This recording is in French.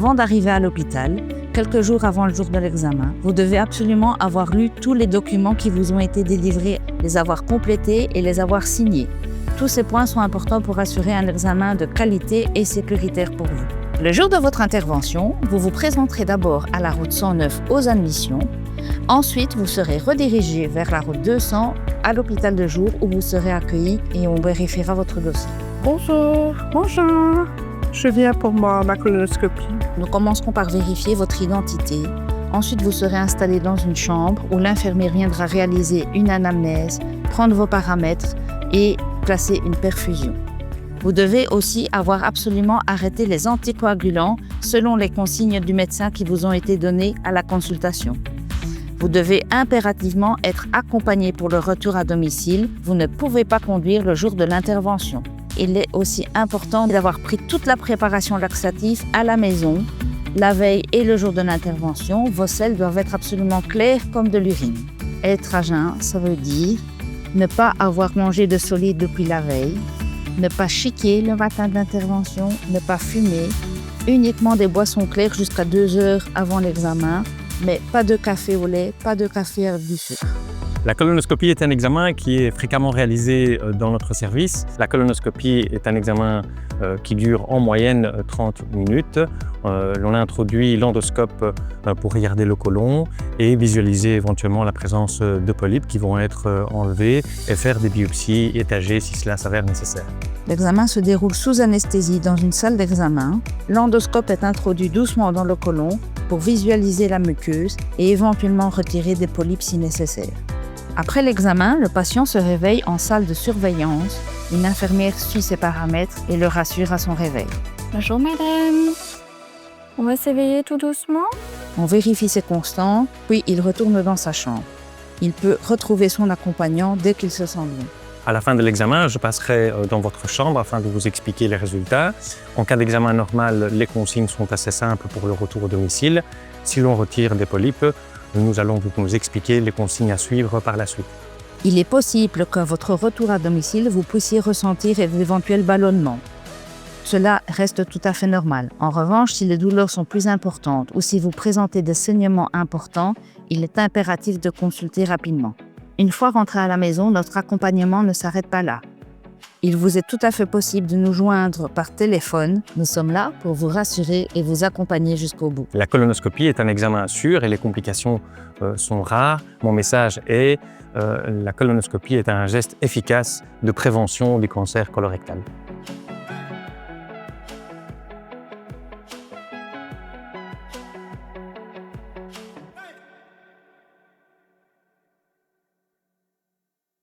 Avant d'arriver à l'hôpital, quelques jours avant le jour de l'examen, vous devez absolument avoir lu tous les documents qui vous ont été délivrés, les avoir complétés et les avoir signés. Tous ces points sont importants pour assurer un examen de qualité et sécuritaire pour vous. Le jour de votre intervention, vous vous présenterez d'abord à la route 109 aux admissions. Ensuite, vous serez redirigé vers la route 200 à l'hôpital de jour où vous serez accueilli et on vérifiera votre dossier. Bonjour. Bonjour. Je viens pour ma colonoscopie. Nous commencerons par vérifier votre identité. Ensuite, vous serez installé dans une chambre où l'infirmière viendra réaliser une anamnèse, prendre vos paramètres et placer une perfusion. Vous devez aussi avoir absolument arrêté les anticoagulants selon les consignes du médecin qui vous ont été données à la consultation. Vous devez impérativement être accompagné pour le retour à domicile. Vous ne pouvez pas conduire le jour de l'intervention. Il est aussi important d'avoir pris toute la préparation laxative à la maison. La veille et le jour de l'intervention, vos selles doivent être absolument claires comme de l'urine. Être à jeun, ça veut dire ne pas avoir mangé de solide depuis la veille, ne pas chiquer le matin d'intervention, ne pas fumer, uniquement des boissons claires jusqu'à 2 heures avant l'examen, mais pas de café au lait, pas de café avec du sucre. La colonoscopie est un examen qui est fréquemment réalisé dans notre service. La colonoscopie est un examen qui dure en moyenne 30 minutes. L'on introduit l'endoscope pour regarder le côlon et visualiser éventuellement la présence de polypes qui vont être enlevés et faire des biopsies étagées si cela s'avère nécessaire. L'examen se déroule sous anesthésie dans une salle d'examen. L'endoscope est introduit doucement dans le côlon pour visualiser la muqueuse et éventuellement retirer des polypes si nécessaire. Après l'examen, le patient se réveille en salle de surveillance. Une infirmière suit ses paramètres et le rassure à son réveil. Bonjour madame. On va s'éveiller tout doucement. On vérifie ses constantes, puis il retourne dans sa chambre. Il peut retrouver son accompagnant dès qu'il se sent bien. À la fin de l'examen, je passerai dans votre chambre afin de vous expliquer les résultats. En cas d'examen normal, les consignes sont assez simples pour le retour au domicile. Si l'on retire des polypes, nous allons vous expliquer les consignes à suivre par la suite. Il est possible qu'à votre retour à domicile, vous puissiez ressentir d'éventuels ballonnements. Cela reste tout à fait normal. En revanche, si les douleurs sont plus importantes ou si vous présentez des saignements importants, il est impératif de consulter rapidement. Une fois rentré à la maison, notre accompagnement ne s'arrête pas là. Il vous est tout à fait possible de nous joindre par téléphone. Nous sommes là pour vous rassurer et vous accompagner jusqu'au bout. La colonoscopie est un examen sûr et les complications sont rares. Mon message est la colonoscopie est un geste efficace de prévention du cancer colorectal.